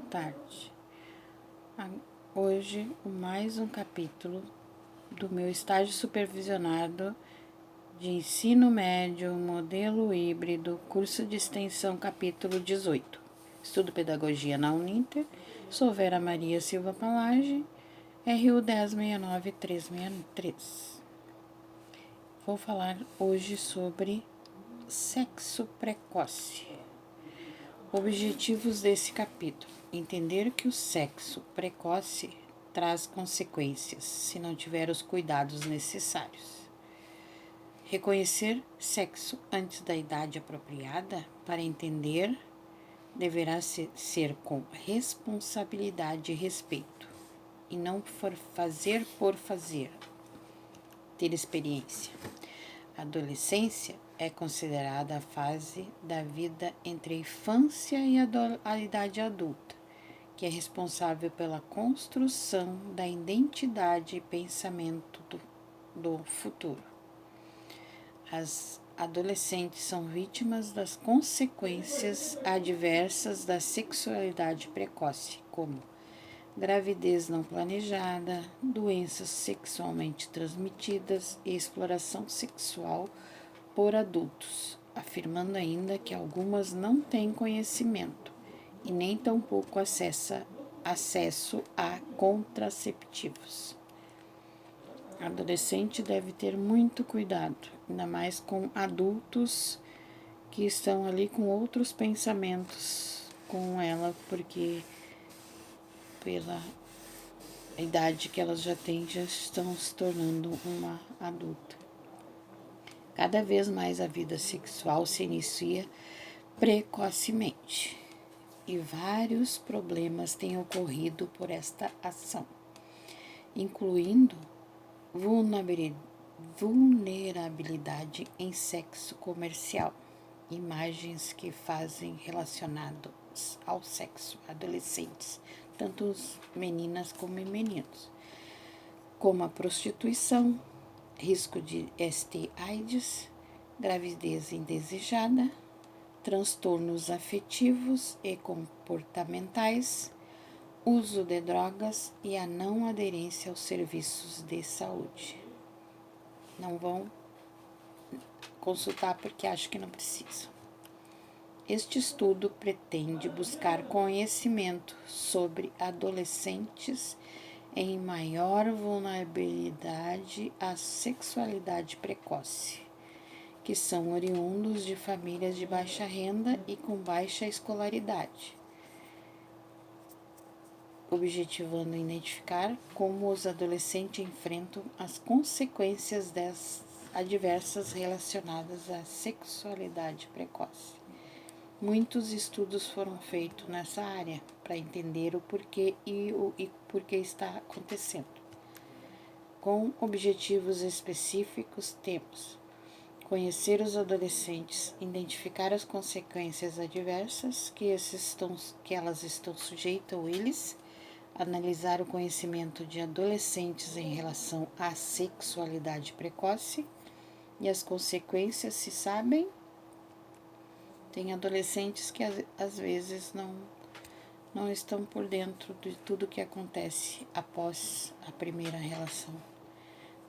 tarde. Hoje, mais um capítulo do meu estágio supervisionado de ensino médio, modelo híbrido, curso de extensão, capítulo 18. Estudo Pedagogia na Uninter. Sou Vera Maria Silva Palage, RU 1069363. Vou falar hoje sobre sexo precoce. Objetivos desse capítulo: entender que o sexo precoce traz consequências se não tiver os cuidados necessários. Reconhecer sexo antes da idade apropriada para entender deverá ser com responsabilidade e respeito, e não fazer por fazer, ter experiência. A adolescência é considerada a fase da vida entre a infância e a idade adulta, que é responsável pela construção da identidade e pensamento do futuro. As adolescentes são vítimas das consequências adversas da sexualidade precoce, como gravidez não planejada, doenças sexualmente transmitidas e exploração sexual por adultos, afirmando ainda que algumas não têm conhecimento e nem tampouco acesso a contraceptivos. A adolescente deve ter muito cuidado, ainda mais com adultos que estão ali com outros pensamentos com ela, porque pela idade que elas já têm, já estão se tornando uma adulta. Cada vez mais a vida sexual se inicia precocemente e vários problemas têm ocorrido por esta ação, incluindo vulnerabilidade em sexo comercial, imagens que fazem relacionados ao sexo adolescentes, tanto meninas como meninos, como a prostituição, risco de ST/AIDS, gravidez indesejada, transtornos afetivos e comportamentais, uso de drogas e a não aderência aos serviços de saúde. Não vão consultar porque acham que não precisam. Este estudo pretende buscar conhecimento sobre adolescentes em maior vulnerabilidade à sexualidade precoce, que são oriundos de famílias de baixa renda e com baixa escolaridade, objetivando identificar como os adolescentes enfrentam as consequências das adversas relacionadas à sexualidade precoce. Muitos estudos foram feitos nessa área para entender o porquê e por que está acontecendo. Com objetivos específicos, temos conhecer os adolescentes, identificar as consequências adversas que elas estão sujeitas ou eles, analisar o conhecimento de adolescentes em relação à sexualidade precoce e as consequências, se sabem. Tem adolescentes que às vezes não estão por dentro de tudo que acontece após a primeira relação.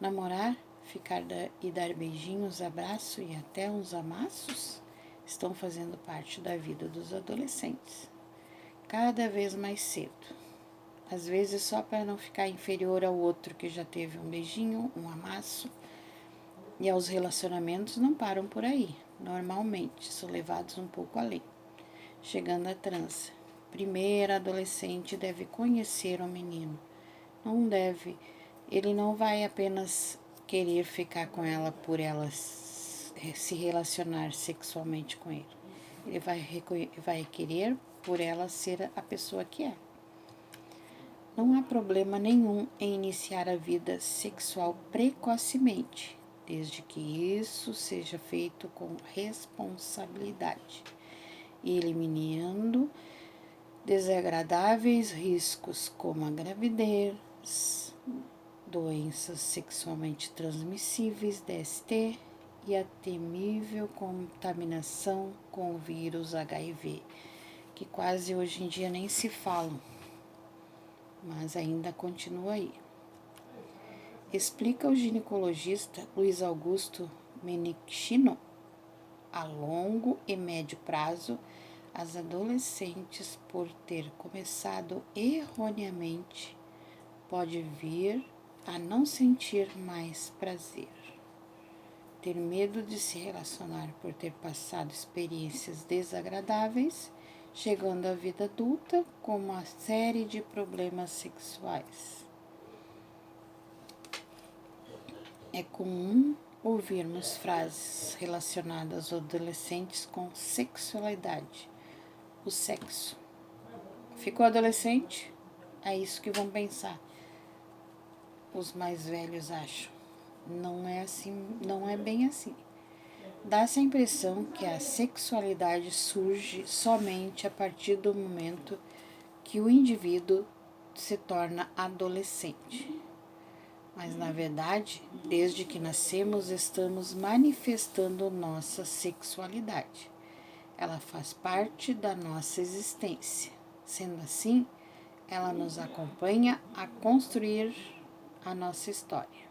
Namorar, ficar e dar beijinhos, abraço e até uns amassos estão fazendo parte da vida dos adolescentes, cada vez mais cedo. Às vezes só para não ficar inferior ao outro que já teve um beijinho, um amasso. E os relacionamentos não param por aí. Normalmente são levados um pouco além, chegando à trança. Primeiro, a adolescente deve conhecer o menino. Ele não vai apenas querer ficar com ela por ela se relacionar sexualmente com ele. Ele vai querer por ela ser a pessoa que é. Não há problema nenhum em iniciar a vida sexual precocemente, desde que isso seja feito com responsabilidade, eliminando desagradáveis riscos como a gravidez, doenças sexualmente transmissíveis, DST, e a temível contaminação com o vírus HIV, que quase hoje em dia nem se falam, mas ainda continua aí. Explica o ginecologista Luiz Augusto Menicchino, a longo e médio prazo, as adolescentes, por ter começado erroneamente, pode vir a não sentir mais prazer, ter medo de se relacionar por ter passado experiências desagradáveis, chegando à vida adulta com uma série de problemas sexuais. É comum ouvirmos frases relacionadas aos adolescentes com sexualidade, o sexo. Ficou adolescente? É isso que vão pensar. Os mais velhos acham. Não é assim, não é bem assim. Dá-se a impressão que a sexualidade surge somente a partir do momento que o indivíduo se torna adolescente. Mas, na verdade, desde que nascemos, estamos manifestando nossa sexualidade. Ela faz parte da nossa existência. Sendo assim, ela nos acompanha a construir a nossa história.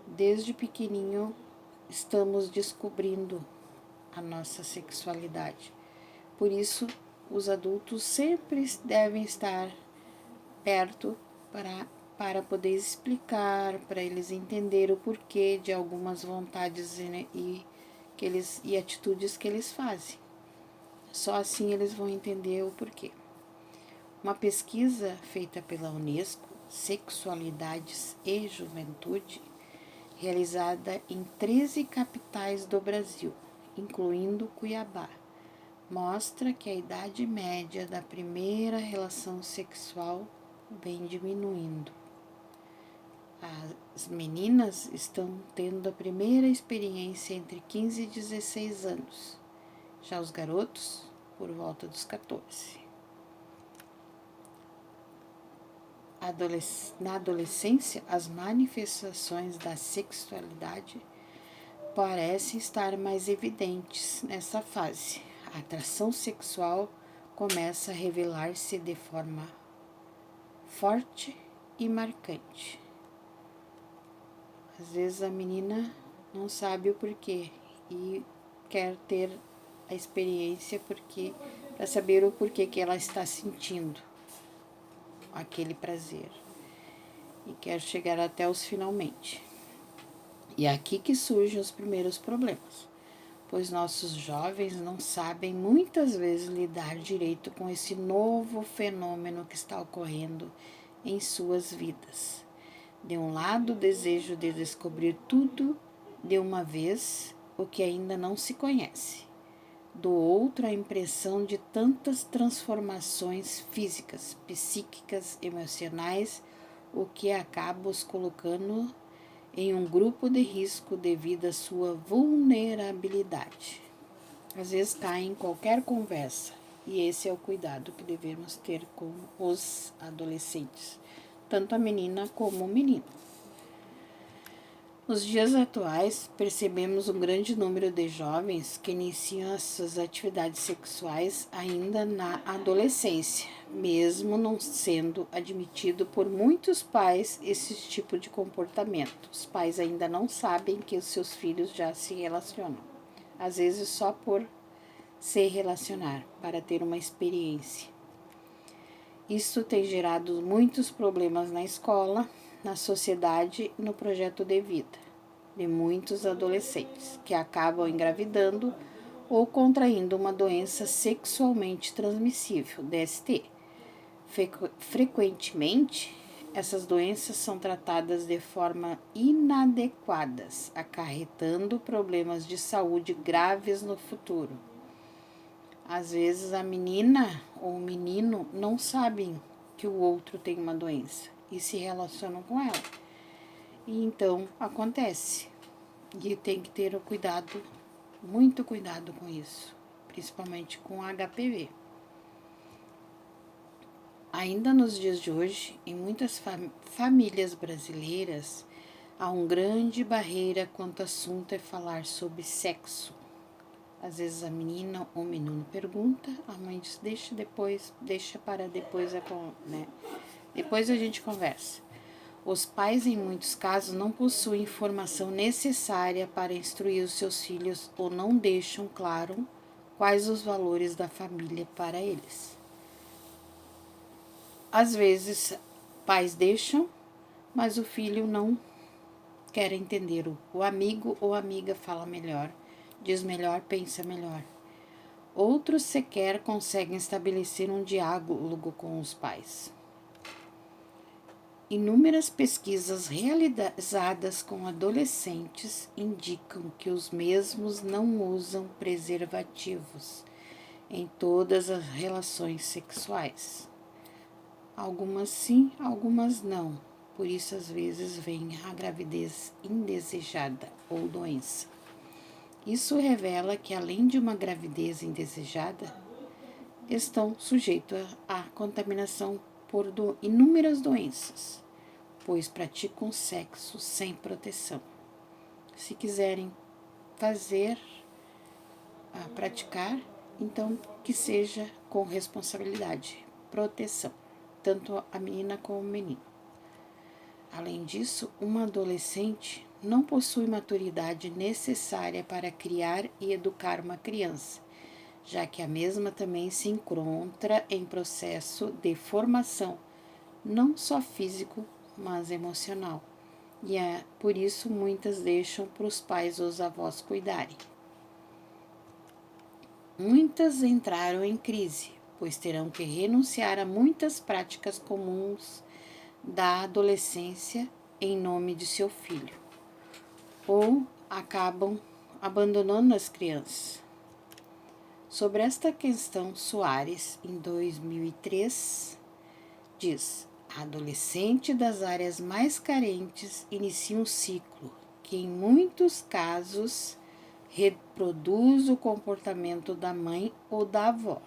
Desde pequenininho, estamos descobrindo a nossa sexualidade. Por isso, os adultos sempre devem estar perto para poder explicar, para eles entenderem o porquê de algumas vontades e atitudes que eles fazem. Só assim eles vão entender o porquê. Uma pesquisa feita pela Unesco, Sexualidades e Juventude, realizada em 13 capitais do Brasil, incluindo Cuiabá, mostra que a idade média da primeira relação sexual vem diminuindo. As meninas estão tendo a primeira experiência entre 15 e 16 anos, já os garotos por volta dos 14. Na adolescência, as manifestações da sexualidade parecem estar mais evidentes nessa fase. A atração sexual começa a revelar-se de forma forte e marcante. Às vezes a menina não sabe o porquê e quer ter a experiência para saber o porquê que ela está sentindo aquele prazer e quer chegar até os finalmente. E é aqui que surgem os primeiros problemas, pois nossos jovens não sabem muitas vezes lidar direito com esse novo fenômeno que está ocorrendo em suas vidas. De um lado, o desejo de descobrir tudo de uma vez, o que ainda não se conhece. Do outro, a impressão de tantas transformações físicas, psíquicas, emocionais, o que acaba os colocando em um grupo de risco devido à sua vulnerabilidade. Às vezes caem em qualquer conversa, e esse é o cuidado que devemos ter com os adolescentes, tanto a menina como o menino. Nos dias atuais, percebemos um grande número de jovens que iniciam as suas atividades sexuais ainda na adolescência, mesmo não sendo admitido por muitos pais esse tipo de comportamento. Os pais ainda não sabem que os seus filhos já se relacionam, às vezes só por se relacionar, para ter uma experiência. Isso tem gerado muitos problemas na escola, na sociedade e no projeto de vida de muitos adolescentes, que acabam engravidando ou contraindo uma doença sexualmente transmissível, DST. Frequentemente, essas doenças são tratadas de forma inadequadas, acarretando problemas de saúde graves no futuro. Às vezes a menina ou o menino não sabem que o outro tem uma doença e se relacionam com ela. E então acontece. E tem que ter o cuidado, muito cuidado com isso, principalmente com HPV. Ainda nos dias de hoje, em muitas famílias brasileiras, há uma grande barreira quanto ao assunto é falar sobre sexo. Às vezes a menina ou o menino pergunta, a mãe diz, deixa para depois, né? Depois a gente conversa. Os pais, em muitos casos, não possuem informação necessária para instruir os seus filhos ou não deixam claro quais os valores da família para eles. Às vezes, pais deixam, mas o filho não quer entender. O amigo ou amiga fala melhor, diz melhor, pensa melhor. Outros sequer conseguem estabelecer um diálogo com os pais. Inúmeras pesquisas realizadas com adolescentes indicam que os mesmos não usam preservativos em todas as relações sexuais. Algumas sim, algumas não. Por isso, às vezes, vem a gravidez indesejada ou doença. Isso revela que, além de uma gravidez indesejada, estão sujeitos à contaminação por inúmeras doenças, pois praticam sexo sem proteção. Se quiserem praticar, então que seja com responsabilidade, proteção, tanto a menina como o menino. Além disso, uma adolescente não possui maturidade necessária para criar e educar uma criança, já que a mesma também se encontra em processo de formação, não só físico, mas emocional. E por isso muitas deixam para os pais ou os avós cuidarem. Muitas entraram em crise, pois terão que renunciar a muitas práticas comuns da adolescência em nome de seu filho, ou acabam abandonando as crianças. Sobre esta questão, Soares, em 2003, diz: a adolescente das áreas mais carentes inicia um ciclo que, em muitos casos, reproduz o comportamento da mãe ou da avó,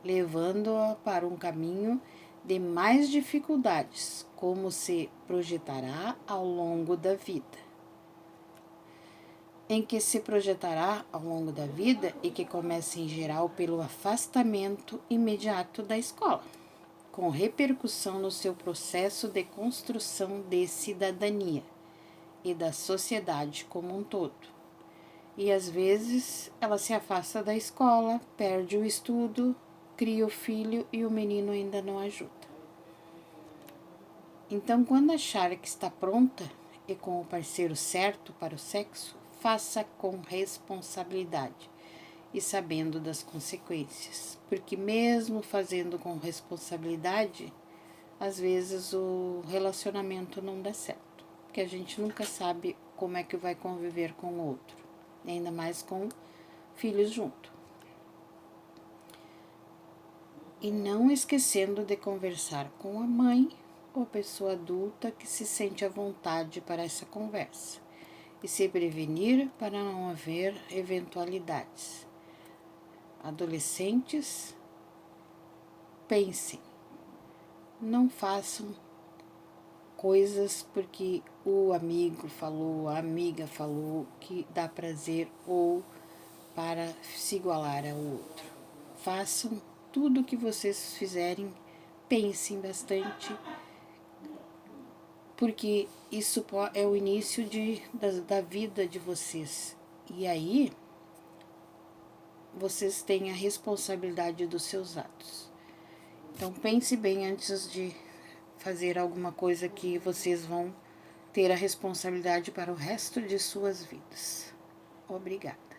levando-a para um caminho de mais dificuldades, como se projetará ao longo da vida. Em que se projetará ao longo da vida e que começa em geral pelo afastamento imediato da escola, com repercussão no seu processo de construção de cidadania e da sociedade como um todo. E às vezes ela se afasta da escola, perde o estudo, cria o filho e o menino ainda não ajuda. Então, quando achar que está pronta e com o parceiro certo para o sexo, faça com responsabilidade e sabendo das consequências, porque mesmo fazendo com responsabilidade, às vezes o relacionamento não dá certo, porque a gente nunca sabe como é que vai conviver com o outro, ainda mais com filhos junto. E não esquecendo de conversar com a mãe ou pessoa adulta que se sente à vontade para essa conversa e se prevenir para não haver eventualidades. Adolescentes, pensem, não façam coisas porque o amigo falou, a amiga falou que dá prazer ou para se igualar ao outro. Façam tudo o que vocês fizerem, pensem bastante, porque isso é o início da vida de vocês. E aí, vocês têm a responsabilidade dos seus atos. Então, pense bem antes de fazer alguma coisa que vocês vão ter a responsabilidade para o resto de suas vidas. Obrigada.